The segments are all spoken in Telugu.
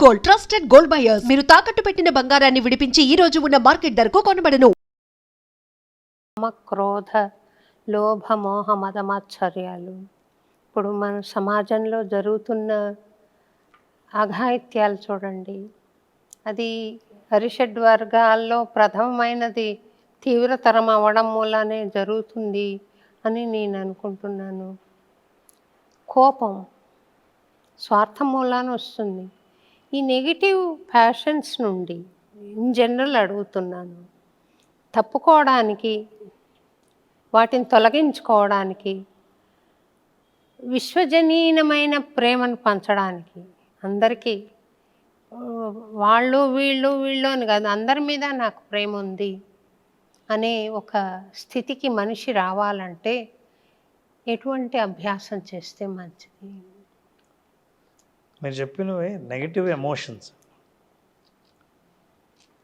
Gold, trusted gold buyers. మీరు తాకట్టు పెట్టిన బంగారాన్ని విడిపించి ఈ రోజు ఉన్న మార్కెట్ ధరకు కొనబడను. క్రోధ, లోభ, మోహ, మదమాత్సర్యాలు ఇప్పుడు మన సమాజంలో జరుగుతున్న అఘాయిత్యాలు చూడండి. అది అరిషడ్ వర్గాల్లో ప్రథమమైనది తీవ్రతరం అవ్వడం మూలానే జరుగుతుంది అని నేను అనుకుంటున్నాను. కోపం స్వార్థం మూలాన వస్తుంది. ఈ నెగిటివ్ ప్యాషన్స్ నుండి ఇన్ జనరల్ అడుగుతున్నాను, తప్పుకోవడానికి, వాటిని తొలగించుకోవడానికి, విశ్వజనీనమైన ప్రేమను పంచడానికి, అందరికీ వాళ్ళు వీళ్ళు అని కాదు, అందరి మీద నాకు ప్రేమ ఉంది అనే ఒక స్థితికి మనిషి రావాలంటే ఎటువంటి అభ్యాసం చేస్తే మంచిది? మీరు చెప్పినవి నెగిటివ్ ఎమోషన్స్.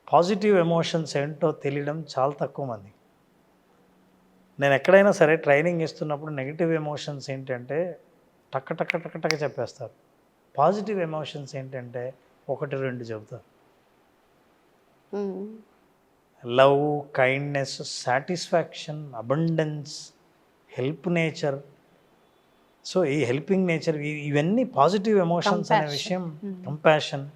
పాజిటివ్ ఎమోషన్స్ ఏంటో తెలియడం చాలా తక్కువ మంది. నేను ఎక్కడైనా సరే ట్రైనింగ్ ఇస్తున్నప్పుడు నెగిటివ్ ఎమోషన్స్ ఏంటంటే టక్క టక్క టక్క టక్క చెప్పేస్తారు. పాజిటివ్ ఎమోషన్స్ ఏంటంటే 1-2 చెబుతారు. Love, kindness, satisfaction, abundance, help nature. So ఈ హెల్పింగ్ నేచర్, ఇవన్నీ పాజిటివ్ ఎమోషన్స్ అనే విషయం. కంపాషన్,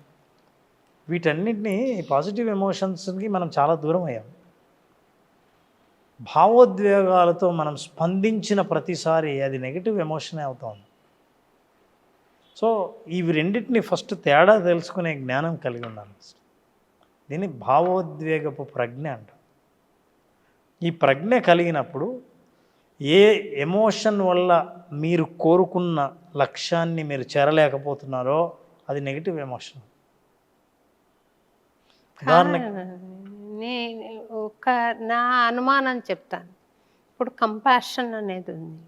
వీటన్నిటినీ పాజిటివ్ ఎమోషన్స్కి మనం చాలా దూరం అయ్యాం. భావోద్వేగాలతో మనం స్పందించిన ప్రతిసారి అది నెగిటివ్ ఎమోషనే అవుతుంది. సో ఇవి రెండింటిని ఫస్ట్ తేడా తెలుసుకునే జ్ఞానం కలిగి ఉండాలి. దీన్ని భావోద్వేగపు ప్రజ్ఞ అంట. ఈ ప్రజ్ఞ కలిగినప్పుడు ఏ ఎమోషన్ వల్ల మీరు కోరుకున్న లక్ష్యాన్ని మీరు చేరలేకపోతున్నారో అది నెగిటివ్ ఎమోషన్. నా అనుమానం చెప్తాను. ఇప్పుడు కంపాషన్ అనేది ఉంది.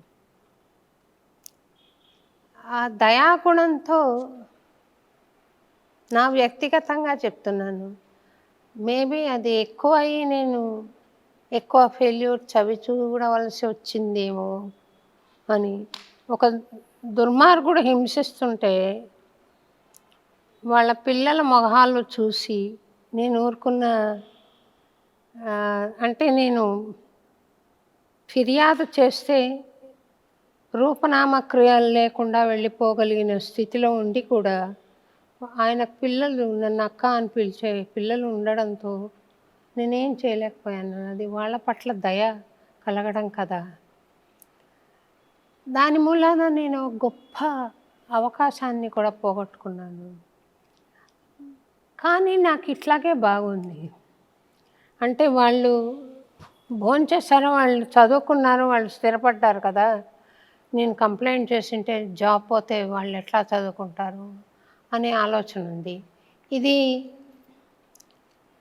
ఆ దయాగుణంతో, నా వ్యక్తిగతంగా చెప్తున్నాను, మేబీ అది ఎక్కువ అయ్యి నేను ఎక్కువ ఫెయిల్యూర్ చవి చూడవలసి వచ్చిందేమో అని. ఒక దుర్మార్గుడు హింసిస్తుంటే వాళ్ళ పిల్లల మొహాలు చూసి నేను ఊరుకున్న, అంటే నేను ఫిర్యాదు చేస్తే రూపనామక్రియలు లేకుండా వెళ్ళిపోగలిగిన స్థితిలో ఉండి కూడా ఆయన పిల్లలు నన్ను అక్క అని పిలిచే పిల్లలు ఉండడంతో నేనేం చేయలేకపోయాను. అది వాళ్ళ పట్ల దయ కలగడం కదా. దాని మూలాన నేను గొప్ప అవకాశాన్ని కూడా పోగొట్టుకున్నాను. కానీ నాకు ఇట్లాగే బాగుంది. అంటే వాళ్ళు భోంచేశారు, వాళ్ళు చదువుకున్నారు, వాళ్ళు స్థిరపడ్డారు కదా. నేను కంప్లైంట్ చేసింటే జాబ్ పోతే వాళ్ళు ఎట్లా చదువుకుంటారు అనే ఆలోచన ఉంది. ఇది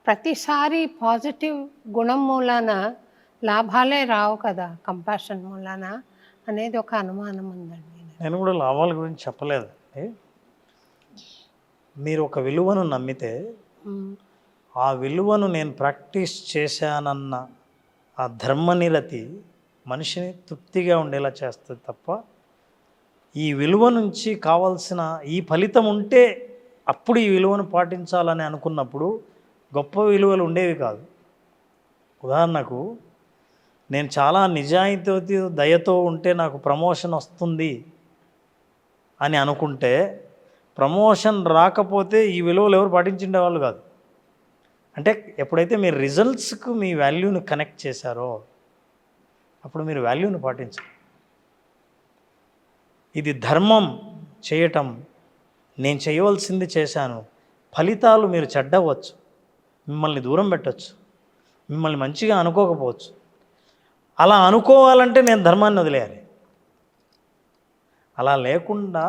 ప్రతిసారి పాజిటివ్ గుణం మూలాన లాభాలే రావు కదా, కంపాషన్ మూలాన అనేది ఒక అనుమానం ఉందండి. నేను కూడా లాభాల గురించి చెప్పలేదు. మీరు ఒక విలువను నమ్మితే ఆ విలువను నేను ప్రాక్టీస్ చేశానన్న ఆ ధర్మనిరతి మనిషిని తృప్తిగా ఉండేలా చేస్తుంది తప్ప, ఈ విలువ నుంచి కావాల్సిన ఈ ఫలితం ఉంటే అప్పుడు ఈ విలువను పాటించాలని అనుకున్నప్పుడు గొప్ప విలువలు ఉండేవి కాదు. ఉదాహరణకు, నేను చాలా నిజాయితీతో దయతో ఉంటే నాకు ప్రమోషన్ వస్తుంది అని అనుకుంటే ప్రమోషన్ రాకపోతే ఈ విలువలు ఎవరు పాటించిండే వాళ్ళు కాదు. అంటే ఎప్పుడైతే మీరు రిజల్ట్స్కు మీ వాల్యూని కనెక్ట్ చేశారో అప్పుడు మీరు వాల్యూని పాటించారు. ఇది ధర్మం చేయటం, నేను చేయవలసింది చేశాను, ఫలితాలు మీరు చెడ్డవచ్చు, మిమ్మల్ని దూరం పెట్టవచ్చు, మిమ్మల్ని మంచిగా అనుకోకపోవచ్చు. అలా అనుకోవాలంటే నేను ధర్మాన్ని వదిలేయాలి. అలా లేకుండా,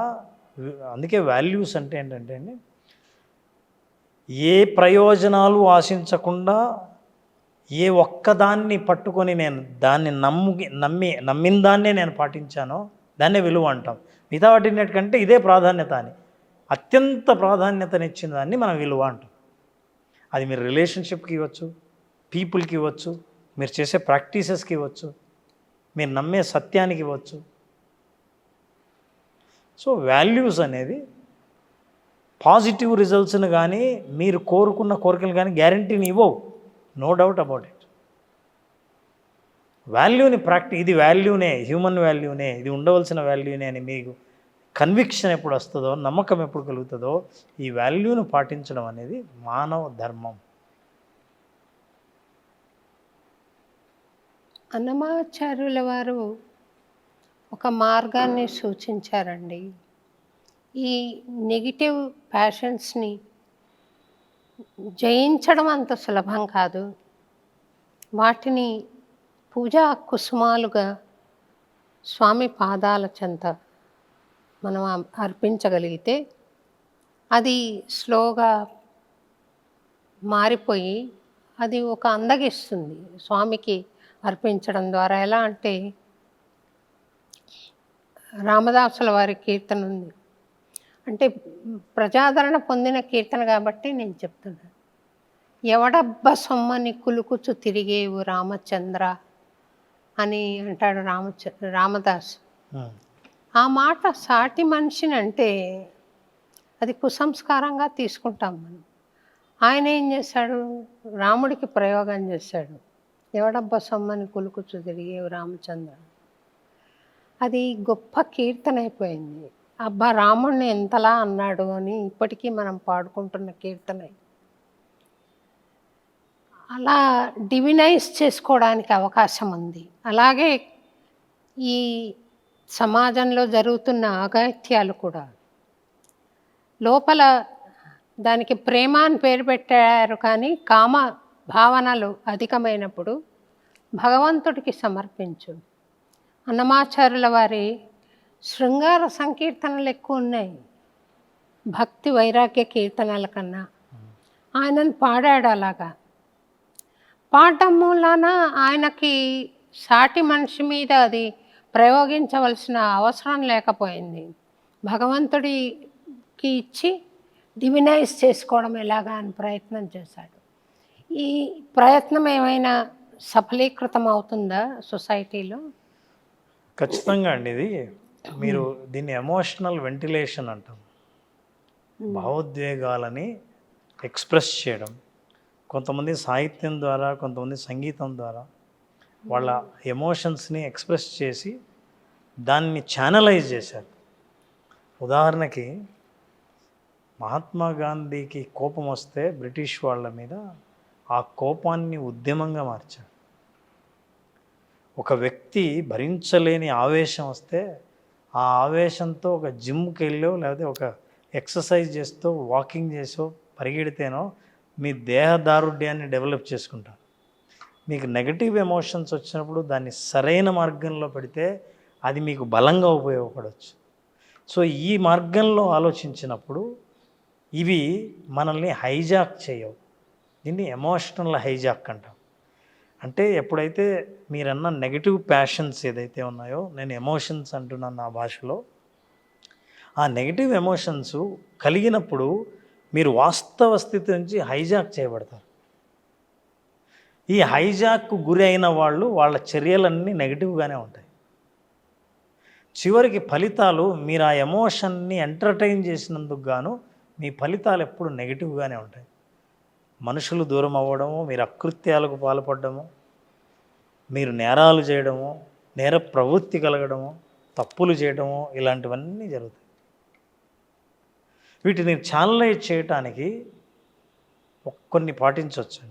అందుకే వాల్యూస్ అంటే ఏంటంటే అండి, ఏ ప్రయోజనాలు ఆశించకుండా ఏ ఒక్కదాన్ని పట్టుకొని నేను దాన్ని నమ్మిన దాన్నే నేను పాటించానో దాన్నే విలువ అంటాం. మిగతా వాటికంటే ఇదే ప్రాధాన్యత అని, అత్యంత ప్రాధాన్యతనిచ్చిన దాన్ని మనం విలువ అంటాం. అది మీరు రిలేషన్షిప్కి ఇవ్వచ్చు, పీపుల్కి ఇవ్వచ్చు, మీరు చేసే ప్రాక్టీసెస్కి ఇవ్వచ్చు, మీరు నమ్మే సత్యానికి ఇవ్వచ్చు. సో వాల్యూస్ అనేది పాజిటివ్ రిజల్ట్స్ని కానీ మీరు కోరుకున్న కోరికలు కానీ గ్యారంటీని ఇవ్వవు. No doubt about it. వాల్యూని ఇది వాల్యూనే, హ్యూమన్ వాల్యూనే, ఇది ఉండవలసిన వాల్యూనే అని మీకు కన్విక్షన్ ఎప్పుడు వస్తుందో, నమ్మకం ఎప్పుడు కలుగుతుందో, ఈ వాల్యూను పాటించడం అనేది మానవ ధర్మం. అన్నమాచార్యుల వారు ఒక మార్గాన్ని సూచించారండి. ఈ నెగిటివ్ ప్యాషన్స్ని జయించడం అంత సులభం కాదు. వాటిని పూజా కుసుమాలుగా స్వామి పాదాల చెంత మనం అర్పించగలిగితే అది స్లోగా మారిపోయి అది ఒక అందగిస్తుంది స్వామికి అర్పించడం ద్వారా. ఎలా అంటే రామదాసుల వారి కీర్తన ఉంది, అంటే ప్రజాదరణ పొందిన కీర్తన కాబట్టి నేను చెప్తున్నాను. ఎవడబ్బ సొమ్మని కులుకుచు తిరిగేవు రామచంద్ర అని అంటాడు రామదాసు. ఆ మాట సాటి మనిషిని అంటే అది కుసంస్కారంగా తీసుకుంటాం మనం. ఆయన ఏం చేశాడు, రాముడికి ప్రయోగం చేశాడు, ఎవడబ్బ సొమ్మని కులుకుచు తిరిగేవు రామచంద్ర. అది గొప్ప కీర్తన అయిపోయింది. అబ్బా రాముడిని ఎంతలా అన్నాడు అని ఇప్పటికీ మనం పాడుకుంటున్న కీర్తన. అలా డివినైజ్ చేసుకోవడానికి అవకాశం ఉంది. అలాగే ఈ సమాజంలో జరుగుతున్న అఘాయిత్యాలు కూడా లోపల దానికి ప్రేమ అని పేరు పెట్టారు, కానీ కామ భావనలు అధికమైనప్పుడు భగవంతుడికి సమర్పించు. అన్నమాచార్యుల వారి శృంగార సంకీర్తనలు ఎక్కువ ఉన్నాయి భక్తి వైరాగ్య కీర్తనల కన్నా. ఆయనను పాడాడు. అలాగా పాడటం మూలాన ఆయనకి సాటి మనిషి మీద అది ప్రయోగించవలసిన అవసరం లేకపోయింది. భగవంతుడికి ఇచ్చి డివినైజ్ చేసుకోవడం ఎలాగా అని ప్రయత్నం చేశాడు. ఈ ప్రయత్నం ఏమైనా సఫలీకృతం అవుతుందా సొసైటీలో? ఖచ్చితంగా అండి. ఇది మీరు దీన్ని ఎమోషనల్ వెంటిలేషన్ అంటాం. భావోద్వేగాలని ఎక్స్ప్రెస్ చేయడం. కొంతమంది సాహిత్యం ద్వారా, కొంతమంది సంగీతం ద్వారా వాళ్ళ ఎమోషన్స్ని ఎక్స్ప్రెస్ చేసి దాన్ని ఛానలైజ్ చేశారు. ఉదాహరణకి మహాత్మా గాంధీకి కోపం వస్తే బ్రిటిష్ వాళ్ళ మీద ఆ కోపాన్ని ఉద్యమంగా మార్చాడు. ఒక వ్యక్తి భరించలేని ఆవేశం వస్తే ఆ ఆవేశంతో ఒక జిమ్కి వెళ్ళో లేకపోతే ఒక ఎక్సర్సైజ్ చేస్తూ వాకింగ్ చేసో పరిగెడితేనో మీ దేహదారుఢ్యాన్ని డెవలప్ చేసుకుంటారు. మీకు నెగటివ్ ఎమోషన్స్ వచ్చినప్పుడు దాన్ని సరైన మార్గంలో పెడితే అది మీకు బలంగా ఉపయోగపడవచ్చు. సో ఈ మార్గంలో ఆలోచించినప్పుడు ఇవి మనల్ని హైజాక్ చేయవు. దీన్ని ఎమోషనల్ హైజాక్ అంటాం. అంటే ఎప్పుడైతే మీరన్న నెగటివ్ ప్యాషన్స్ ఏదైతే ఉన్నాయో, నేను ఎమోషన్స్ అంటున్నాను నా భాషలో, ఆ నెగటివ్ ఎమోషన్స్ కలిగినప్పుడు మీరు వాస్తవ స్థితి నుంచి హైజాక్ చేయబడతారు. ఈ హైజాక్కు గురి అయిన వాళ్ళ చర్యలన్నీ నెగిటివ్గానే ఉంటాయి. చివరికి ఫలితాలు మీరు ఆ ఎమోషన్ని ఎంటర్టైన్ చేసినందుకు గాను మీ ఫలితాలు ఎప్పుడు నెగిటివ్గానే ఉంటాయి. మనుషులు దూరం అవ్వడము, మీరు అకృత్యాలకు పాల్పడము, మీరు నేరాలు చేయడము, నేర ప్రవృత్తి కలగడము, తప్పులు చేయడము, ఇలాంటివన్నీ జరుగుతాయి. వీటిని ఛానలైజ్ చేయటానికి కొన్ని పాటించవచ్చు.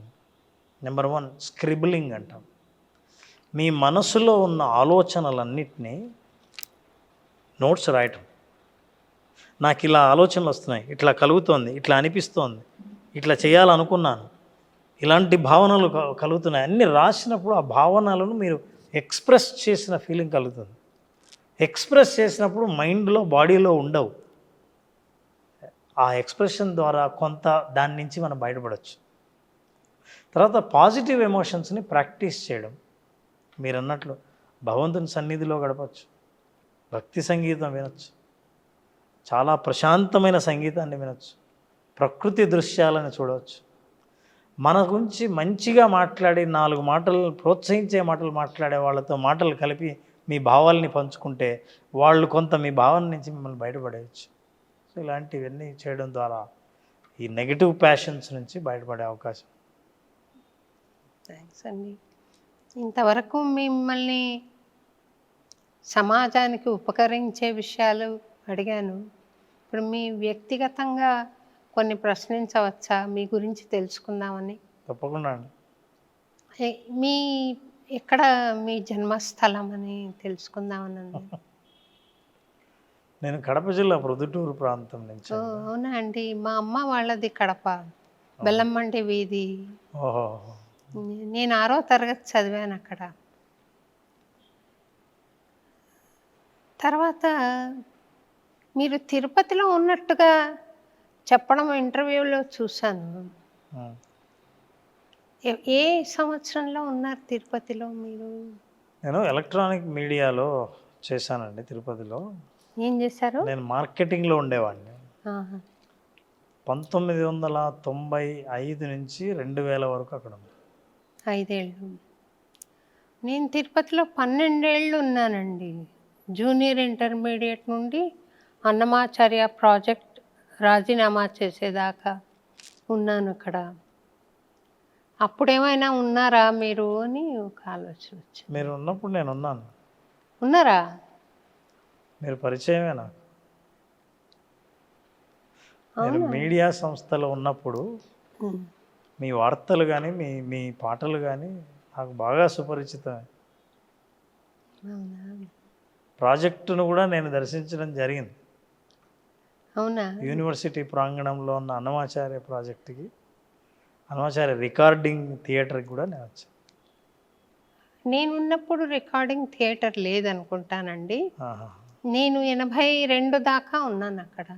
నెంబర్ 1 స్క్రిబ్లింగ్ అంటాం. మీ మనసులో ఉన్న ఆలోచనలన్నిటినీ నోట్స్ రాయటం. నాకు ఇలా ఆలోచనలు వస్తున్నాయి, ఇట్లా కలుగుతోంది, ఇట్లా అనిపిస్తోంది, ఇట్లా చేయాలనుకున్నాను, ఇలాంటి భావనలు కలుగుతున్నాయి అన్నీ రాసినప్పుడు ఆ భావనలను మీరు ఎక్స్ప్రెస్ చేసిన ఫీలింగ్ కలుగుతుంది. ఎక్స్ప్రెస్ చేసినప్పుడు మైండ్లో బాడీలో ఉండవు. ఆ ఎక్స్ప్రెషన్ ద్వారా కొంత దాని నుంచి మనం బయటపడవచ్చు. తర్వాత పాజిటివ్ ఎమోషన్స్ని ప్రాక్టీస్ చేయడం. మీరు అన్నట్లు భగవంతుని సన్నిధిలో గడపచ్చు, భక్తి సంగీతం వినొచ్చు, చాలా ప్రశాంతమైన సంగీతాన్ని వినొచ్చు, ప్రకృతి దృశ్యాలను చూడవచ్చు. మన గురించి మంచిగా మాట్లాడి 4 మాటలు ప్రోత్సహించే మాటలు మాట్లాడే వాళ్ళతో మాటలు కలిపి మీ భావాల్ని పంచుకుంటే వాళ్ళు కొంత మీ భావం నుంచి మిమ్మల్ని బయటపడేయచ్చు. ఇలాంటివన్నీ చేయడం ద్వారా ఈ నెగిటివ్ ప్యాషన్స్ నుంచి బయటపడే అవకాశం. థ్యాంక్స్ అండి. ఇంతవరకు మిమ్మల్ని సమాజానికి ఉపకరించే విషయాలు అడిగాను. ఇప్పుడు మీ వ్యక్తిగతంగా కొన్ని ప్రశ్నించవచ్చా మీ గురించి తెలుసుకుందామని? తప్పకుండా అండి. మీ ఎక్కడ మీ జన్మస్థలం అని తెలుసుకుందామని. నేను కడప జిల్లా ప్రొద్దుటూరు ప్రాంతం నుంచి. అవునా అండి, మా అమ్మ వాళ్ళది కడప, బెల్లంమంటి వీధి. ఓహో. నేను 6వ తరగతి చదివాను అక్కడ. తర్వాత మీరు తిరుపతిలో ఉన్నట్టుగా చెప్పడం ఇంటర్వ్యూలో చూశాను. ఏ సంవత్సరంలో ఉన్నారు తిరుపతిలో మీరు? నేను ఎలక్ట్రానిక్ మీడియాలో చేశానండి తిరుపతిలో. ఏం చేశారు? నేను మార్కెటింగ్లో ఉండేవాడిని. ఆహా. 1995 నుంచి 2000 వరకు అక్కడ ఉంది. 5 ఏళ్ళు. నేను తిరుపతిలో 12 ఏళ్ళు ఉన్నానండి. జూనియర్ ఇంటర్మీడియట్ నుండి అన్నమాచార్య ప్రాజెక్ట్ రాజీనామా చేసేదాకా ఉన్నాను అక్కడ. అప్పుడేమైనా ఉన్నారా మీరు అని ఒక ఆలోచన వచ్చింది. మీరు ఉన్నప్పుడు నేను ఉన్నాను. ఉన్నారా? మీరు పరిచయమే నాకు. నేను మీడియా సంస్థలో ఉన్నప్పుడు మీ వార్తలు కానీ మీ పాటలు కానీ నాకు బాగా సుపరిచితమే. అవునా? ప్రాజెక్టును కూడా నేను దర్శించడం జరిగింది. అవునా? యూనివర్సిటీ ప్రాంగణంలో ఉన్న అన్నమాచార్య ప్రాజెక్టుకి, అన్నమాచార్య రికార్డింగ్ థియేటర్కి కూడా నేను వచ్చాను. నేను ఉన్నప్పుడు రికార్డింగ్ థియేటర్ లేదనుకుంటానండి. ఆహా. నేను 82 దాకా ఉన్నాను అక్కడ.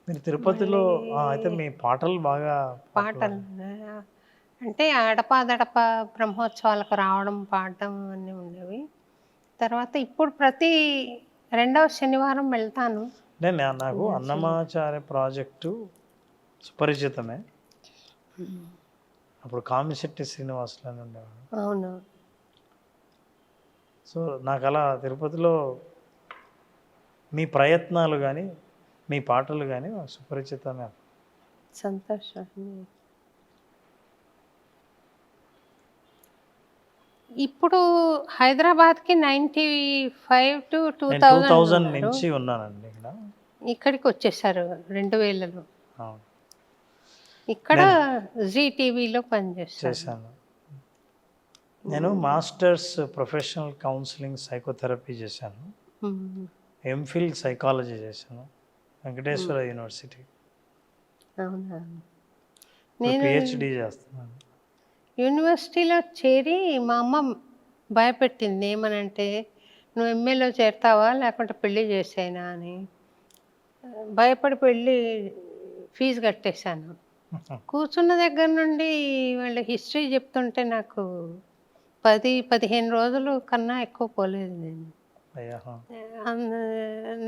మీరు తిరుపతిలో అయితే మీ పాటలు బాగా పాటలు అంటే అడపాదడప బ్రహ్మోత్సవాలకు రావడం, పాడడం అన్నీ ఉండేవి. తర్వాత ఇప్పుడు ప్రతి 2వ శనివారం వెళ్తాను. నాకు అన్నమాచార్య ప్రాజెక్టు సుపరిచితమే. అప్పుడు కామిశెట్టి శ్రీనివాసులు అని ఉండేవాడు. అవును. సో నాకు అలా తిరుపతిలో మీ ప్రయత్నాలు కానీ మీ పాటలు కానీ సుపరిచితమే. సంతోషం. ఇప్పుడు హైదరాబాద్కి 95 to 2000 నుంచి ఉన్నానండి ఇక్కడ. ఇక్కడికి వచ్చేసారు 2000లో. ఇక్కడ జీ టీవీలో పనిచేశాను. నేను మాస్టర్స్ ప్రొఫెషనల్ కౌన్సిలింగ్ సైకోథెరపీ చేశాను. ఎంఫిల్ సైకాలజీ చేశాను వెంకటేశ్వర యూనివర్సిటీ. అవునా? నేను పిహెచ్డి చేస్తున్నాను. యూనివర్సిటీలో చేరి మా అమ్మ భయపెట్టింది. ఏమనంటే, నువ్వు ఎంఏలో చేరుతావా లేకుంటే పెళ్ళి చేసేనా అని. భయపడి ఫీజు కట్టేశాను. కూర్చున్న దగ్గర నుండి వాళ్ళ హిస్టరీ చెప్తుంటే నాకు 10-15 రోజులు కన్నా ఎక్కువ పోలేదు. నేను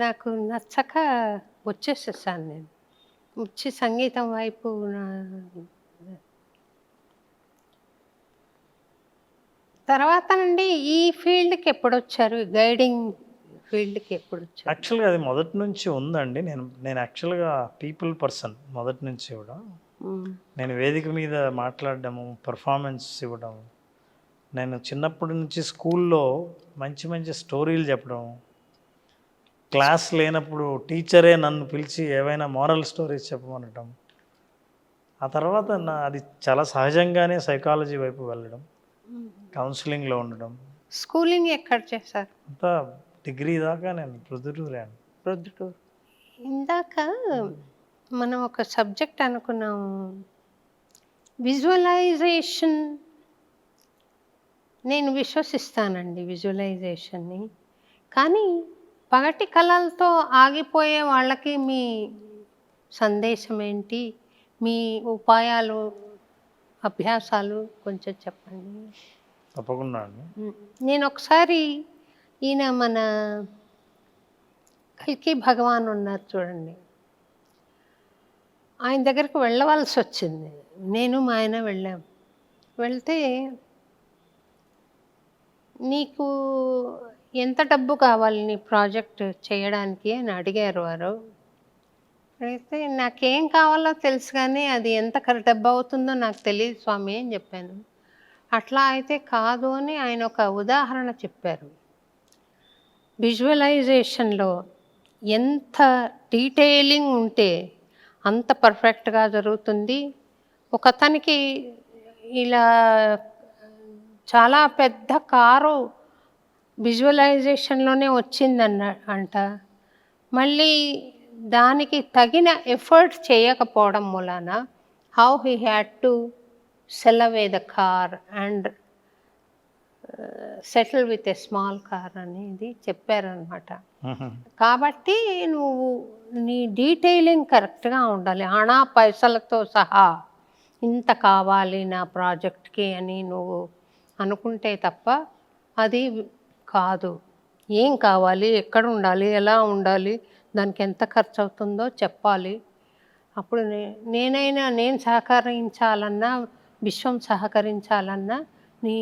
నాకు నచ్చక వచ్చేసేసాను. నేను వచ్చి సంగీతం వైపు తర్వాత నుండి ఈ ఫీల్డ్కి ఎప్పుడు వచ్చారు? గైడింగ్ ఫీల్డ్కి ఎప్పుడు వచ్చారు? యాక్చువల్గా అది మొదటి నుంచి ఉందండి. నేను యాక్చువల్గా పీపుల్ పర్సన్ మొదటి నుంచి కూడా. నేను వేదిక మీద మాట్లాడడము, పర్ఫార్మెన్స్ ఇవ్వడం, నేను చిన్నప్పటి నుంచి స్కూల్లో మంచి మంచి స్టోరీలు చెప్పడం, క్లాస్ లేనప్పుడు టీచరే నన్ను పిలిచి ఏవైనా మోరల్ స్టోరీస్ చెప్పమనటం. ఆ తర్వాత అది చాలా సహజంగానే సైకాలజీ వైపు వెళ్ళడం, కౌన్సిలింగ్లో ఉండడం. స్కూలింగ్ ఎక్కడ చేశారు? అంతా డిగ్రీ దాకా నేను ప్రొద్దుటూరు. ఇందాక మనం ఒక సబ్జెక్ట్ అనుకున్నాము, విజువలైజేషన్. నేను విశ్వసిస్తానండి విజువలైజేషన్ని. కానీ పగటి కళలతో ఆగిపోయే వాళ్ళకి మీ సందేశం ఏంటి? మీ ఉపాయాలు, అభ్యాసాలు కొంచెం చెప్పండి. తప్పకుండా అండి. నేను ఒకసారి ఈయన మన కల్కి భగవాన్ ఉన్నారు చూడండి, ఆయన దగ్గరికి వెళ్ళవలసి వచ్చింది. నేను మా ఆయన వెళ్ళాం. వెళ్తే నీకు ఎంత డబ్బు కావాలి నీ ప్రాజెక్ట్ చేయడానికి అని అడిగారు వారు. అయితే నాకేం కావాలో తెలుసు కానీ అది ఎంత డబ్బు అవుతుందో నాకు తెలియదు స్వామి అని చెప్పాను. అట్లా అయితే కాదు అని ఆయన ఒక ఉదాహరణ చెప్పారు. విజువలైజేషన్లో ఎంత డీటెయిలింగ్ ఉంటే అంత పర్ఫెక్ట్గా జరుగుతుంది. ఒకతనికి ఇలా చాలా పెద్ద కారు విజువలైజేషన్లోనే అంట. మళ్ళీ దానికి తగిన ఎఫర్ట్ చేయకపోవడం మూలాన how he had to cell away the car and settle with a small car అనేది చెప్పారనమాట. కాబట్టి నువ్వు నీ డీటెయిలింగ్ కరెక్ట్గా ఉండాలి. ఆణా పైసలతో సహా ఇంత కావాలి నా ప్రాజెక్ట్కి అని నువ్వు అనుకుంటే తప్ప అది కాదు. ఏం కావాలి, ఎక్కడ ఉండాలి, ఎలా ఉండాలి, దానికి ఎంత ఖర్చు అవుతుందో చెప్పాలి. అప్పుడు నేను సహకరించాలన్నా, విశ్వం సహకరించాలన్నా నీ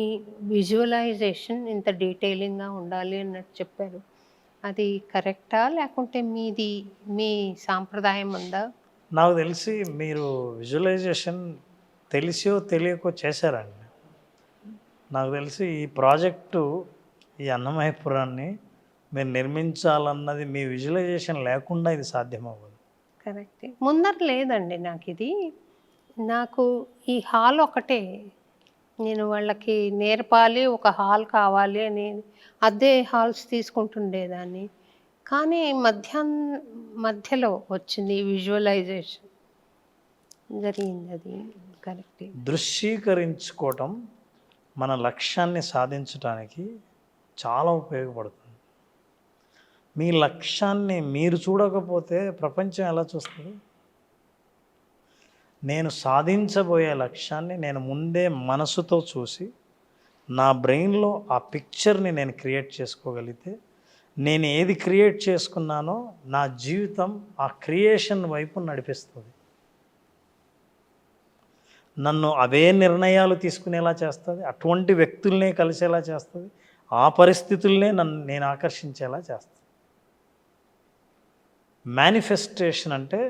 విజువలైజేషన్ ఇంత డీటెయిలింగ్గా ఉండాలి అన్నట్టు చెప్పారు. అది కరెక్టా లేకుంటే మీ సాంప్రదాయం ఉందా? నాకు తెలిసి మీరు విజువలైజేషన్ తెలిసో తెలియకో చేశారండి. నాకు తెలిసి ఈ ప్రాజెక్టు, ఈ అన్నమయ్యపురాన్ని మీరు నిర్మించాలన్నది మీ విజువలైజేషన్ లేకుండా ఇది సాధ్యమవ్వదు. కరెక్ట్. ముందర లేదండి నాకు ఈ హాల్ ఒకటే. నేను వాళ్ళకి నేర్పాలి, ఒక హాల్ కావాలి అని అద్దె హాల్స్ తీసుకుంటుండేదాన్ని. కానీ మధ్యలో వచ్చింది విజువలైజేషన్ జరిగింది. అది కరెక్ట్. దృశ్యీకరించుకోవటం మన లక్ష్యాన్ని సాధించడానికి చాలా ఉపయోగపడుతుంది. మీ లక్ష్యాన్ని మీరు చూడకపోతే ప్రపంచం ఎలా చూస్తుంది? నేను సాధించబోయే లక్ష్యాన్ని నేను ముందే మనసుతో చూసి నా బ్రెయిన్లో ఆ పిక్చర్ని నేను క్రియేట్ చేసుకోగలిగితే, నేను ఏది క్రియేట్ చేసుకున్నానో నా జీవితం ఆ క్రియేషన్ వైపు నడిపిస్తుంది. నన్ను అవే నిర్ణయాలు తీసుకునేలా చేస్తుంది, అటువంటి వ్యక్తుల్నే కలిసేలా చేస్తుంది, ఆ పరిస్థితుల్నే నేను ఆకర్షించేలా చేస్తుంది. మేనిఫెస్టేషన్ అంటే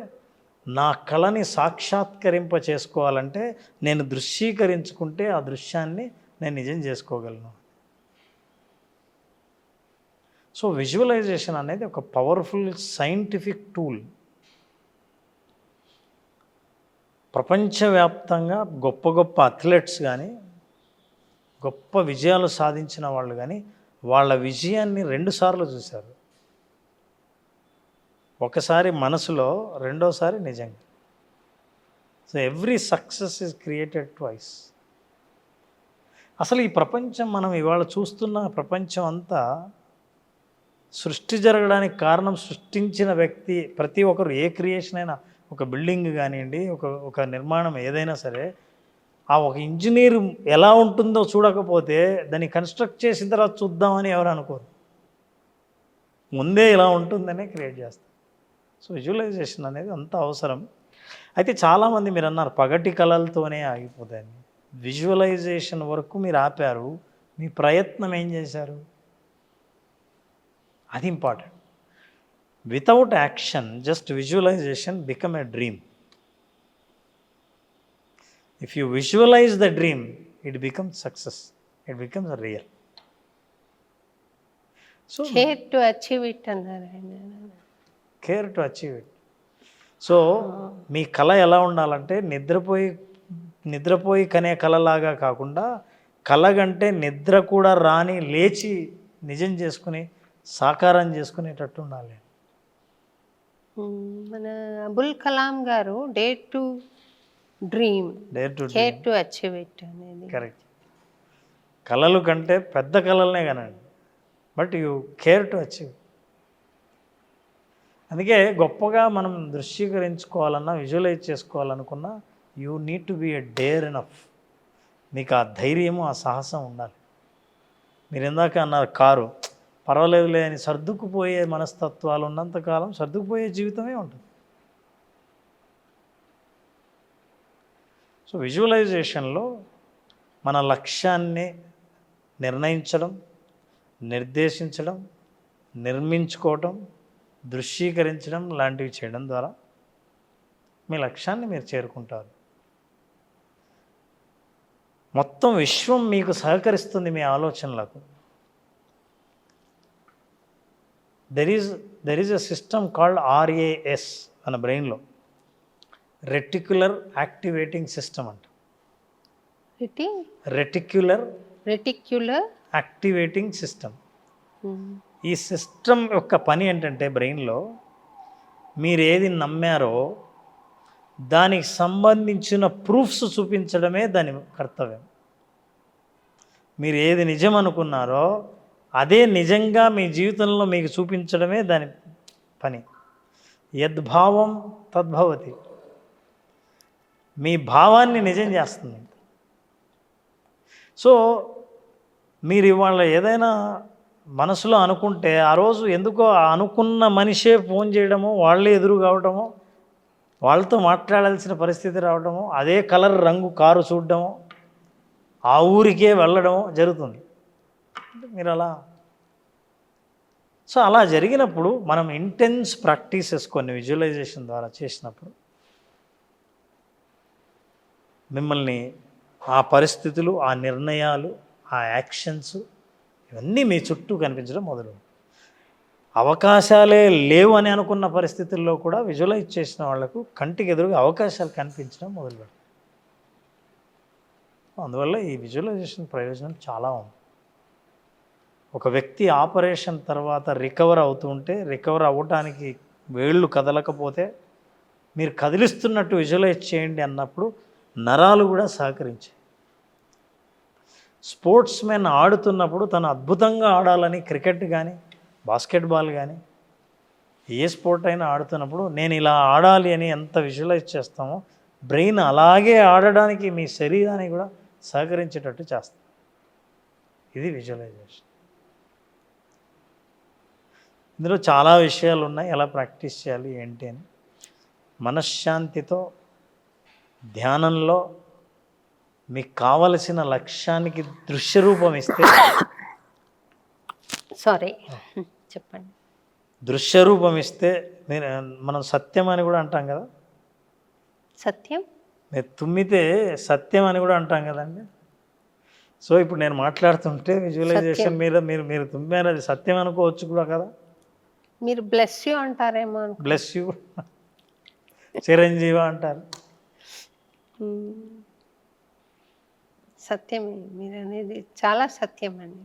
నా కళని సాక్షాత్కరింప చేసుకోవాలంటే నేను దృశ్యీకరించుకుంటే ఆ దృశ్యాన్ని నేను నిజం చేసుకోగలను. సో విజువలైజేషన్ అనేది ఒక పవర్ఫుల్ సైంటిఫిక్ టూల్. ప్రపంచవ్యాప్తంగా గొప్ప గొప్ప అథ్లెట్స్ కానీ, గొప్ప విజయాలు సాధించిన వాళ్ళు కానీ వాళ్ళ విజయాన్ని 2 సార్లు చూశారు. ఒకసారి మనసులో, రెండోసారి నిజంగా. So every success is created twice. అసలు ఈ ప్రపంచం, మనం ఇవాళ చూస్తున్న ప్రపంచం అంతా సృష్టి జరగడానికి కారణం సృష్టించిన వ్యక్తి. ప్రతి ఒక్కరు ఏ క్రియేషన్ అయినా, ఒక బిల్డింగ్ కానివ్వండి, ఒక నిర్మాణం ఏదైనా సరే, ఆ ఒక ఇంజనీర్ ఎలా ఉంటుందో చూడకపోతే దాన్ని కన్స్ట్రక్ట్ చేసిన తర్వాత చూద్దామని ఎవరు అనుకోరు. ముందే ఇలా ఉంటుందనే క్రియేట్ చేస్తారు. సో విజువలైజేషన్ అనేది అంత అవసరం. అయితే చాలామంది మీరు అన్నారు పగటి కళలతోనే ఆగిపోతాయని. విజువలైజేషన్ వరకు మీరు ఆపారు, మీ ప్రయత్నం ఏం చేశారు? అది important. Without action just visualisation become a dream. If you visualise the dream it becomes success, it becomes real. So care to achieve it అన్నారు ఆయన. Care to achieve it. So మీ కళ ఎలా ఉండాలంటే నిద్రపోయి కనే కళలాగా కాకుండా, కళగంటే నిద్ర కూడా రాని లేచి నిజం చేసుకుని సాకారం చేసుకునేటట్టు ఉండాలి. మన అబుల్ కలాం గారు dare to dream, care to achieve it అనేది కరెక్ట్. కళలు కంటే పెద్ద కళలనే కనండి, but you care to achieve. అందుకే గొప్పగా మనం దృశ్యీకరించుకోవాలన్నా, విజువలైజ్ చేసుకోవాలనుకున్నా, you need to be a dare enough. మీకు ఆ ధైర్యము, ఆ సాహసం ఉండాలి. మీరు ఇందాక అన్నారు కారు, పర్వాలేదులే అని సర్దుకుపోయే మనస్తత్వాలు ఉన్నంతకాలం సర్దుకుపోయే జీవితమే ఉంటుంది. సో విజువలైజేషన్లో మన లక్ష్యాన్ని నిర్ణయించడం, నిర్దేశించడం, నిర్మించుకోవటం, దృశ్యీకరించడం లాంటివి చేయడం ద్వారా మీ లక్ష్యాన్ని మీరు చేరుకుంటారు. మొత్తం విశ్వం మీకు సహకరిస్తుంది మీ ఆలోచనలకు. There is a system called RAS మన బ్రెయిన్లో, రెటిక్యులర్ యాక్టివేటింగ్ సిస్టమ్ అంట. Reticular activating system. ఈ సిస్టమ్ యొక్క పని ఏంటంటే బ్రెయిన్లో మీరు ఏది నమ్మారో దానికి సంబంధించిన ప్రూఫ్స్ చూపించడమే దాని కర్తవ్యం. మీరు ఏది నిజం అనుకున్నారో అదే నిజంగా మీ జీవితంలో మీకు చూపించడమే దాని పని. యద్భావం తద్భవతి. మీ భావాన్ని నిజం చేస్తుంది. సో మీరు ఇవాళ ఏదైనా మనసులో అనుకుంటే ఆ రోజు ఎందుకో అనుకున్న మనిషే ఫోన్ చేయడమో, వాళ్ళే ఎదురు కావడమో, వాళ్ళతో మాట్లాడాల్సిన పరిస్థితి రావడమో, అదే కలర్ రంగు కారు చూడడమో, ఆ ఊరికే వెళ్ళడమో జరుగుతుంది. మీరు సో అలా జరిగినప్పుడు మనం ఇంటెన్స్ ప్రాక్టీసెస్ కొన్ని విజువలైజేషన్ ద్వారా చేసినప్పుడు మిమ్మల్ని ఆ పరిస్థితులు, ఆ నిర్ణయాలు, ఆ యాక్షన్స్ ఇవన్నీ మీ చుట్టూ కనిపించడం మొదలు. అవకాశాలే లేవు అని అనుకున్న పరిస్థితుల్లో కూడా విజువలైజ్ చేసిన వాళ్లకు కంటికి ఎదురుగా అవకాశాలు కనిపించడం మొదలుపెడతాయి. అందువల్ల ఈ విజువలైజేషన్ ప్రయోజనం చాలా ఉంది. ఒక వ్యక్తి ఆపరేషన్ తర్వాత రికవర్ అవుతుంటే, రికవర్ అవ్వటానికి వేళ్ళు కదలకపోతే మీరు కదిలిస్తున్నట్టు విజువలైజ్ చేయండి అన్నప్పుడు నరాలు కూడా సహకరించాయి. స్పోర్ట్స్ మెన్ ఆడుతున్నప్పుడు తను అద్భుతంగా ఆడాలని క్రికెట్ కానీ బాస్కెట్బాల్ కానీ ఏ స్పోర్ట్ అయినా ఆడుతున్నప్పుడు నేను ఇలా ఆడాలి అని ఎంత విజువలైజ్ చేస్తామో బ్రెయిన్ అలాగే ఆడడానికి మీ శరీరాన్ని కూడా సహకరించేటట్టు చేస్తాం. ఇది విజువలైజేషన్. ఇందులో చాలా విషయాలు ఉన్నాయి, ఎలా ప్రాక్టీస్ చేయాలి ఏంటి అని. మనశ్శాంతితో ధ్యానంలో మీకు కావలసిన లక్ష్యానికి దృశ్యరూపం ఇస్తే, చెప్పండి, దృశ్యరూపం ఇస్తే మనం సత్యం అని కూడా అంటాం కదా. సత్యం మీరు తుమ్మితే సత్యం అని కూడా అంటాం కదండి. సో ఇప్పుడు నేను మాట్లాడుతుంటే విజువలైజేషన్ మీద మీరు తుమ్మారు, అది సత్యం అనుకోవచ్చు కూడా కదా. మీరు బ్లెస్ యూ అంటారేమో. బ్లెస్ యూ, చిరంజీవి అంటారు. సత్యమే మీరు అనేది, చాలా సత్యం అండి.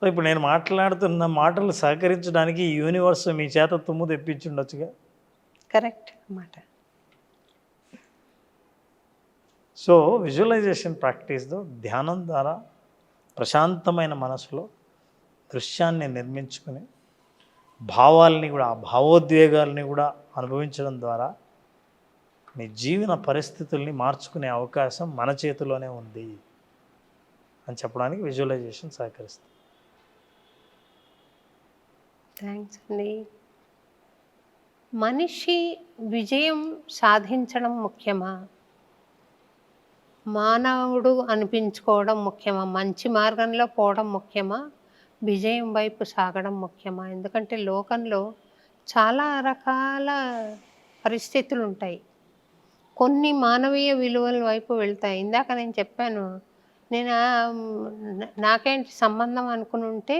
ఇప్పుడు నేను మాట్లాడుతున్న మాటలు సహకరించడానికి ఈ యూనివర్స్ మీ చేత తుమ్ము తెప్పించి ఉండొచ్చుగా. కరెక్ట్ అన్నమాట. సో విజువలైజేషన్ ప్రాక్టీస్తో ధ్యానం ద్వారా ప్రశాంతమైన మనసులో దృశ్యాన్ని నిర్మించుకుని భావాల్ని కూడా, ఆ భావోద్వేగాల్ని కూడా అనుభవించడం ద్వారా మీ జీవన పరిస్థితుల్ని మార్చుకునే అవకాశం మన చేతిలోనే ఉంది అని చెప్పడానికి విజువలైజేషన్ సహకరిస్తుంది. థ్యాంక్స్ అండి. మనిషి విజయం సాధించడం ముఖ్యమా, మానవుడు అనిపించుకోవడం ముఖ్యమా, మంచి మార్గంలో పోవడం ముఖ్యమా, విజయం వైపు సాగడం ముఖ్యమా? ఎందుకంటే లోకంలో చాలా రకాల పరిస్థితులు ఉంటాయి. కొన్ని మానవీయ విలువల వైపు వెళ్తాయి. ఇందాక నేను చెప్పాను, నేను నాకేంటి సంబంధం అనుకుని ఉంటే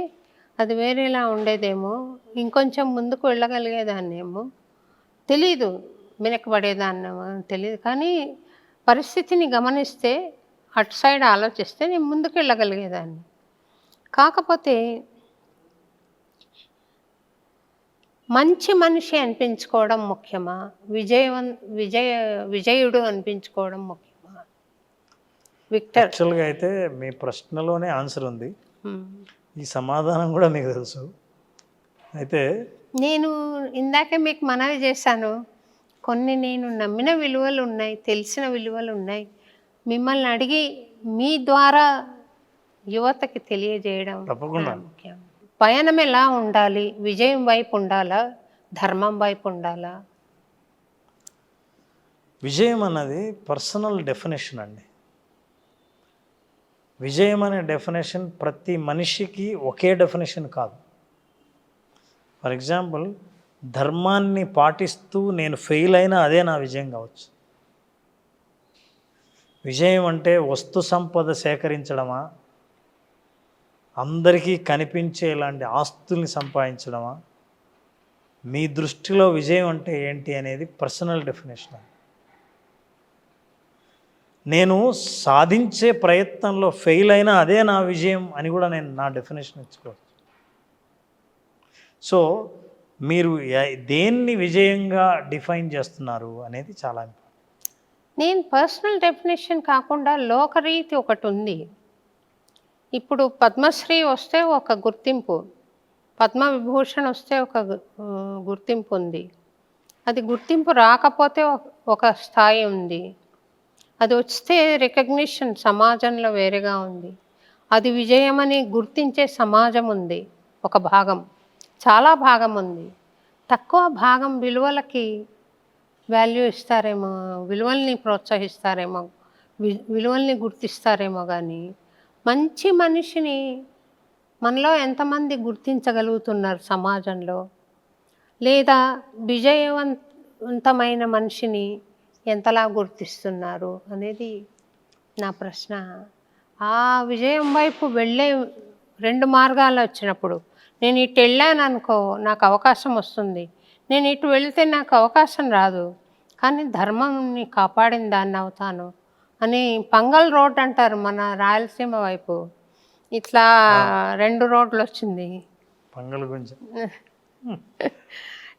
అది వేరేలా ఉండేదేమో, ఇంకొంచెం ముందుకు వెళ్ళగలిగేదాన్నేమో, తెలీదు, వెనకబడేదాన్నేమో తెలియదు. కానీ పరిస్థితిని గమనిస్తే, అటు సైడ్ ఆలోచిస్తే నేను ముందుకు వెళ్ళగలిగేదాన్ని. కాకపోతే మంచి మనిషి అనిపించుకోవడం ముఖ్యమా, విజయుడు అనిపించుకోవడం ముఖ్యమా? విక్టర్, యాక్చువల్గా అయితే మీ ప్రశ్నలోనే ఆన్సర్ ఉంది, ఈ సమాధానం కూడా మీకు తెలుసు. అయితే నేను ఇందాకే మీకు మనవి చేశాను, కొన్ని నేను నమ్మిన విలువలు ఉన్నాయి, తెలిసిన విలువలు ఉన్నాయి, మిమ్మల్ని అడిగి మీ ద్వారా యువతకి తెలియజేయడం తప్పకుండా ముఖ్యం. పయనం ఎలా ఉండాలి, విజయం వైపు ఉండాలా, ధర్మం వైపు ఉండాలా? విజయం అన్నది పర్సనల్ డెఫినేషన్ అండి. విజయం అనే డెఫినేషన్ ప్రతి మనిషికి ఒకే డెఫినేషన్ కాదు. ఫర్ ఎగ్జాంపుల్, ధర్మాన్ని పాటిస్తూ నేను ఫెయిల్ అయినా అదే నా విజయం కావచ్చు. విజయం అంటే వస్తు సంపద సేకరించడమా, అందరికీ కనిపించేలాంటి ఆస్తుల్ని సంపాదించడమా? మీ దృష్టిలో విజయం అంటే ఏంటి అనేది పర్సనల్ డెఫినేషన్. నేను సాధించే ప్రయత్నంలో ఫెయిల్ అయినా అదే నా విజయం అని కూడా నేను నా డెఫినేషన్ ఇచ్చుకోవచ్చు. సో మీరు దేన్ని విజయంగా డిఫైన్ చేస్తున్నారు అనేది చాలా ఇంపార్టెంట్. నేను పర్సనల్ డెఫినేషన్ కాకుండా లోకరీతి ఒకటి ఉంది. ఇప్పుడు పద్మశ్రీ వస్తే ఒక గుర్తింపు, పద్మవిభూషణ్ వస్తే ఒక గుర్తింపు ఉంది. అది గుర్తింపు రాకపోతే ఒక స్థాయి ఉంది. అది వస్తే రికగ్నిషన్ సమాజంలో వేరేగా ఉంది. అది విజయమని గుర్తించే సమాజం ఉంది, ఒక భాగం, చాలా భాగం ఉంది. తక్కువ భాగం విలువలకి వాల్యూ ఇస్తారేమో, విలువల్ని ప్రోత్సహిస్తారేమో, విలువల్ని గుర్తిస్తారేమో. కానీ మంచి మనిషిని మనలో ఎంతమంది గుర్తించగలుగుతున్నారు సమాజంలో? లేదా విజయవంతమైన మనిషిని ఎంతలా గుర్తిస్తున్నారు అనేది నా ప్రశ్న. ఆ విజయం వైపు వెళ్ళే 2 మార్గాలు వచ్చినప్పుడు, నేను ఇటు వెళ్ళాను అనుకో నాకు అవకాశం వస్తుంది, నేను ఇటు వెళితే నాకు అవకాశం రాదు, కానీ ధర్మంని కాపాడిన దాన్ని అవుతాను అని పంగల్ రోడ్ అంటారు మన రాయలసీమ వైపు. ఇట్లా 2 రోడ్లు వచ్చింది. పంగల్ గురించి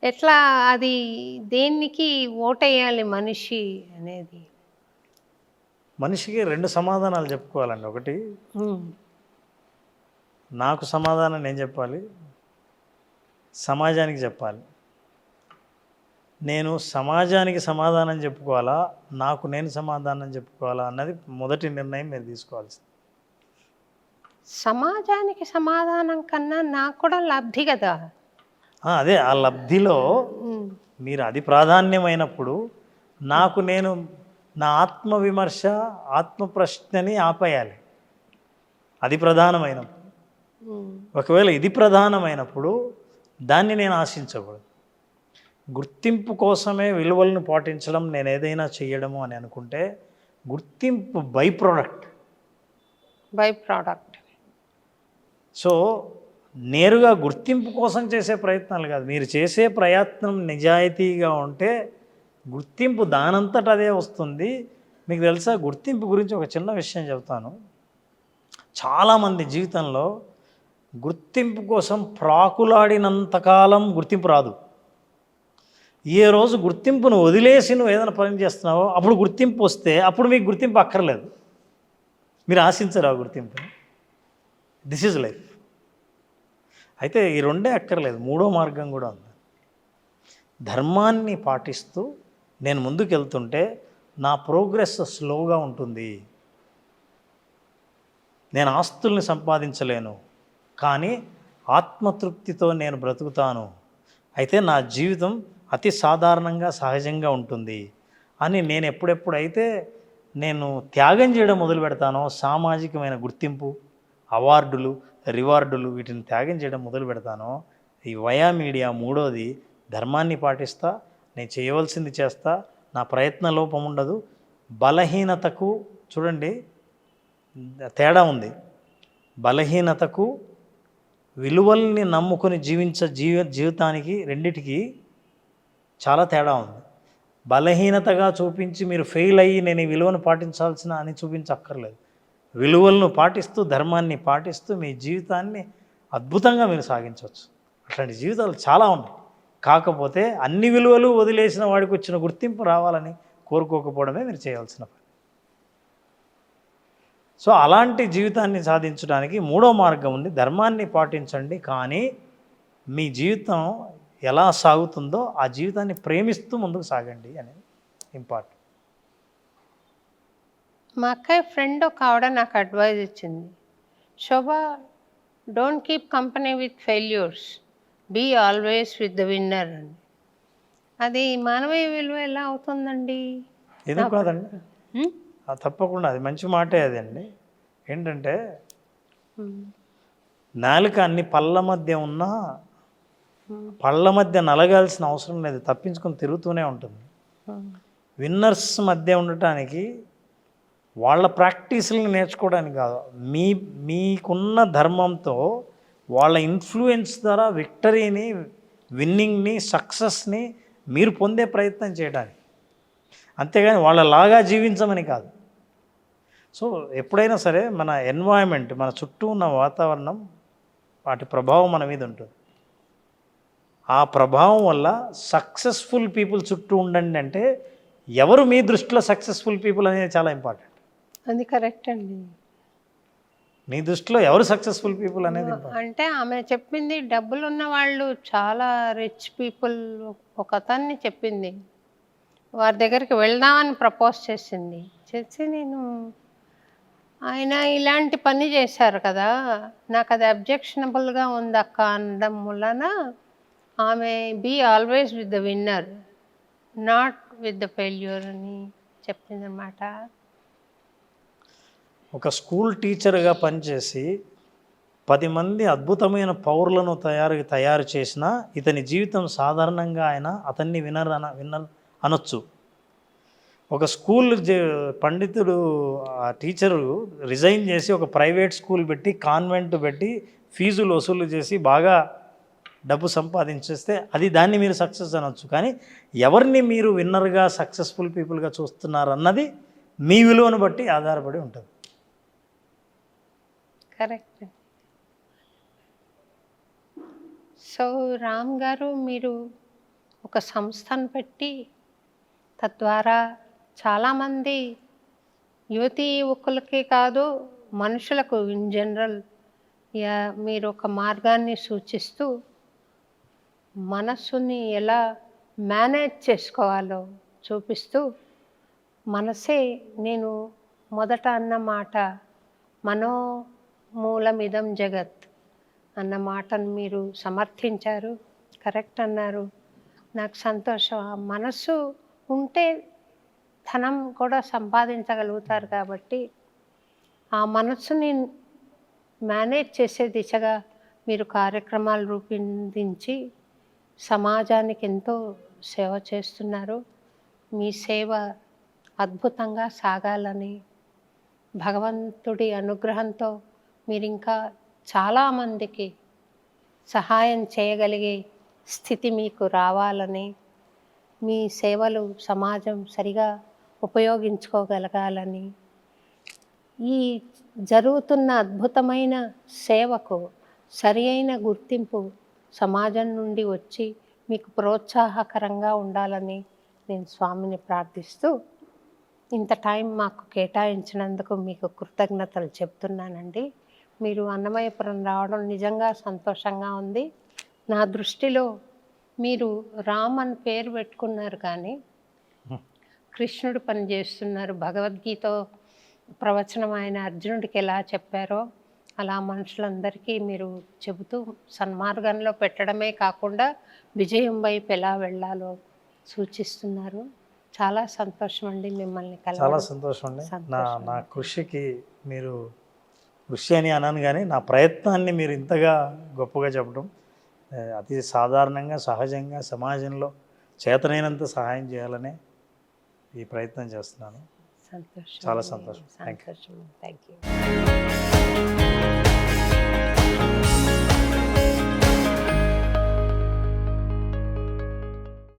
ఎట్లా అది దేనికి ఓటేయాలి మనిషి అనేది? మనిషికి 2 సమాధానాలు చెప్పుకోవాలండి. ఒకటి, నాకు సమాధానం నేను చెప్పాలి, సమాజానికి చెప్పాలి. నేను సమాజానికి సమాధానం చెప్పుకోవాలా, నాకు నేను సమాధానం చెప్పుకోవాలా అన్నది మొదటి నిర్ణయం మీరు తీసుకోవాల్సింది. సమాజానికి సమాధానం కన్నా నాకు కూడా లబ్ధి కదా. అదే ఆ లబ్ధిలో మీరు అది ప్రాధాన్యమైనప్పుడు నాకు నేను నా ఆత్మవిమర్శ, ఆత్మప్రశ్నని ఆపేయాలి. అది ప్రధానమైనప్పుడు. ఒకవేళ ఇది ప్రధానమైనప్పుడు దాన్ని నేను ఆశించకూడదు. గుర్తింపు కోసమే విలువలను పాటించడం, నేను ఏదైనా చేయడము అని అనుకుంటే గుర్తింపు బై ప్రోడక్ట్. సో నేరుగా గుర్తింపు కోసం చేసే ప్రయత్నాలు కాదు. మీరు చేసే ప్రయత్నం నిజాయితీగా ఉంటే గుర్తింపు దానంతట అదే వస్తుంది. మీకు తెలుసా, గుర్తింపు గురించి ఒక చిన్న విషయం చెప్తాను. చాలామంది జీవితంలో గుర్తింపు కోసం ప్రాకులాడినంతకాలం గుర్తింపు రాదు. ఏ రోజు గుర్తింపును వదిలేసి నువ్వు ఏదైనా పని చేస్తున్నావో అప్పుడు గుర్తింపు వస్తే అప్పుడు మీకు గుర్తింపు అక్కర్లేదు, మీరు ఆశించరు ఆ గుర్తింపుని. This is life. అయితే ఈ 2 అక్కర్లేదు, 3వ మార్గం కూడా ఉంది. ధర్మాన్ని పాటిస్తూ నేను ముందుకు వెళ్తుంటే నా ప్రోగ్రెస్ స్లోగా ఉంటుంది. నేను ఆస్తుల్ని సంపాదించలేను, కానీ ఆత్మతృప్తితో నేను బ్రతుకుతాను. అయితే నా జీవితం అతి సాధారణంగా, సహజంగా ఉంటుంది అని నేను ఎప్పుడెప్పుడైతే నేను త్యాగం చేయడం మొదలు పెడతానో, సామాజికమైన గుర్తింపు, అవార్డులు, రివార్డులు, వీటిని త్యాగం చేయడం మొదలు పెడతానో, ఈ వయా మీడియా 3వది, ధర్మాన్ని పాటిస్తా, నేను చేయవలసింది చేస్తా, నా ప్రయత్న లోపం ఉండదు. బలహీనతకు, చూడండి తేడా ఉంది, బలహీనతకు విలువల్ని నమ్ముకొని జీవితానికి రెండిటికి చాలా తేడా ఉంది. బలహీనతగా చూపించి మీరు ఫెయిల్ అయ్యి నేను ఈ విలువను పాటించాల్సిన అని చూపించక్కర్లేదు. విలువలను పాటిస్తూ, ధర్మాన్ని పాటిస్తూ మీ జీవితాన్ని అద్భుతంగా మీరు సాగించవచ్చు. అట్లాంటి జీవితాలు చాలా ఉన్నాయి. కాకపోతే అన్ని విలువలు వదిలేసిన వాడికి వచ్చిన గుర్తింపు రావాలని కోరుకోకపోవడమే మీరు చేయాల్సిన పని. సో అలాంటి జీవితాన్ని సాధించడానికి 3వ మార్గం ఉంది. ధర్మాన్ని పాటించండి, కానీ మీ జీవితం ఎలా సాగుతుందో ఆ జీవితాన్ని ప్రేమిస్తూ ముందుకు సాగండి అనేది ఇంపార్టెంట్. మా అక్కయ్య ఫ్రెండ్ ఒక ఆవిడ నాకు అడ్వైజ్ ఇచ్చింది, Shobha, don't keep company with failures, be always with the winner అని. అది మానవీయ విలువ ఎలా అవుతుందండి? ఎందుకు కాదండి, తప్పకుండా అది మంచి మాటే. అది అండి ఏంటంటే, నాలుక అన్ని పళ్ళ మధ్య ఉన్నా పళ్ళ మధ్య నలగాల్సిన అవసరం లేదు, తప్పించుకొని తిరుగుతూనే ఉంటుంది. విన్నర్స్ మధ్య ఉండటానికి వాళ్ళ ప్రాక్టీసులను నేర్చుకోవడానికి కాదు, మీకున్న ధర్మంతో వాళ్ళ ఇన్ఫ్లుయెన్స్ ద్వారా విక్టరీని, విన్నింగ్ని, సక్సెస్ని మీరు పొందే ప్రయత్నం చేయడానికి, అంతేగాని వాళ్ళలాగా జీవించమని కాదు. సో ఎప్పుడైనా సరే మన ఎన్వైరన్మెంట్, మన చుట్టూ ఉన్న వాతావరణం, వాటి ప్రభావం మన మీద ఉంటుంది. ఆ ప్రభావం వల్ల సక్సెస్ఫుల్ పీపుల్ చుట్టూ ఉండండి అంటే ఎవరు మీ దృష్టిలో సక్సెస్ఫుల్ పీపుల్ అనేది చాలా ఇంపార్టెంట్. అది కరెక్ట్ అండి. నీ దృష్టిలో ఎవరు సక్సెస్ఫుల్ పీపుల్ అనేది important. అంటే ఆమె చెప్పింది డబ్బులున్న వాళ్ళు చాలా రిచ్ పీపుల్ ఒక అతన్ని చెప్పింది, వారి దగ్గరికి వెళ్దామని ప్రపోజ్ చేసింది. చేసి నేను ఆయన ఇలాంటి పని చేశారు కదా, నాకు అది అబ్జెక్షనబుల్గా ఉంది అక్క అనడం వలన ఆమె be always with the winner not with the failure అని చెప్పిందనమాట. ఒక స్కూల్ టీచర్గా పనిచేసి 10 మంది అద్భుతమైన పౌరులను తయారు చేసినా ఇతని జీవితం సాధారణంగా అతన్ని విన్నర్ అనొచ్చు. ఒక స్కూల్ పండితుడు, ఆ టీచరు రిజైన్ చేసి ఒక ప్రైవేట్ స్కూల్ పెట్టి, కాన్వెంట్ పెట్టి, ఫీజులు వసూలు చేసి బాగా డబ్బు సంపాదించేస్తే దాన్ని మీరు సక్సెస్ అనొచ్చు. కానీ ఎవరిని మీరు విన్నర్గా, సక్సెస్ఫుల్ పీపుల్గా చూస్తున్నారు అన్నది మీ విలువను బట్టి ఆధారపడి ఉంటుంది. కరెక్ట్. సో రామ్ గారు, మీరు ఒక సంస్థను పెట్టి తద్వారా చాలామంది యువతీ యువకులకి కాదు, మనుషులకు ఇన్ జనరల్ మీరు ఒక మార్గాన్ని సూచిస్తూ మనస్సుని ఎలా మేనేజ్ చేసుకోవాలో చూపిస్తూ, మనసే నేను మొదట అన్న మాట మనోమూలమిదం జగత్ అన్న మాటను మీరు సమర్థించారు, కరెక్ట్ అన్నారు. నాకు సంతోషం. ఆ మనసు ఉంటే ధనం కూడా సంపాదించగలుగుతారు. కాబట్టి ఆ మనసుని మేనేజ్ చేసే దిశగా మీరు కార్యక్రమాలు రూపొందించి సమాజానికి ఎంతో సేవ చేస్తున్నారు. మీ సేవ అద్భుతంగా సాగాలని, భగవంతుడి అనుగ్రహంతో మీరు ఇంకా చాలామందికి సహాయం చేయగలిగే స్థితి మీకు రావాలని, మీ సేవలు సమాజం సరిగా ఉపయోగించుకోగలగాలని, ఈ జరుగుతున్న అద్భుతమైన సేవకు సరి అయిన గుర్తింపు సమాజం నుండి వచ్చి మీకు ప్రోత్సాహకరంగా ఉండాలని నేను స్వామిని ప్రార్థిస్తూ ఇంత టైం మాకు కేటాయించినందుకు మీకు కృతజ్ఞతలు చెప్తున్నానండి. మీరు అన్నమయ్యపురం రావడం నిజంగా సంతోషంగా ఉంది. నా దృష్టిలో మీరు రామ్ అని పేరు పెట్టుకున్నారు కానీ కృష్ణుడు పని చేస్తున్నారు. భగవద్గీత ప్రవచనం ఆయన అర్జునుడికి ఎలా చెప్పారో అలా మనుషులందరికీ మీరు చెబుతూ సన్మార్గంలో పెట్టడమే కాకుండా విజయం వైపు ఎలా వెళ్ళాలో సూచిస్తున్నారు. చాలా సంతోషం అండి మిమ్మల్ని కలవడం. చాలా సంతోషం అండి. నా కృషికి మీరు కృషి అని అన్నాను కానీ నా ప్రయత్నాన్ని మీరు ఇంతగా గొప్పగా చెప్పడం అతి సాధారణంగా, సహజంగా సమాజంలో చేతనైనంత సహాయం చేయాలనే ఈ ప్రయత్నం చేస్తున్నాను. సంతోషం. చాలా సంతోషం. Thank you.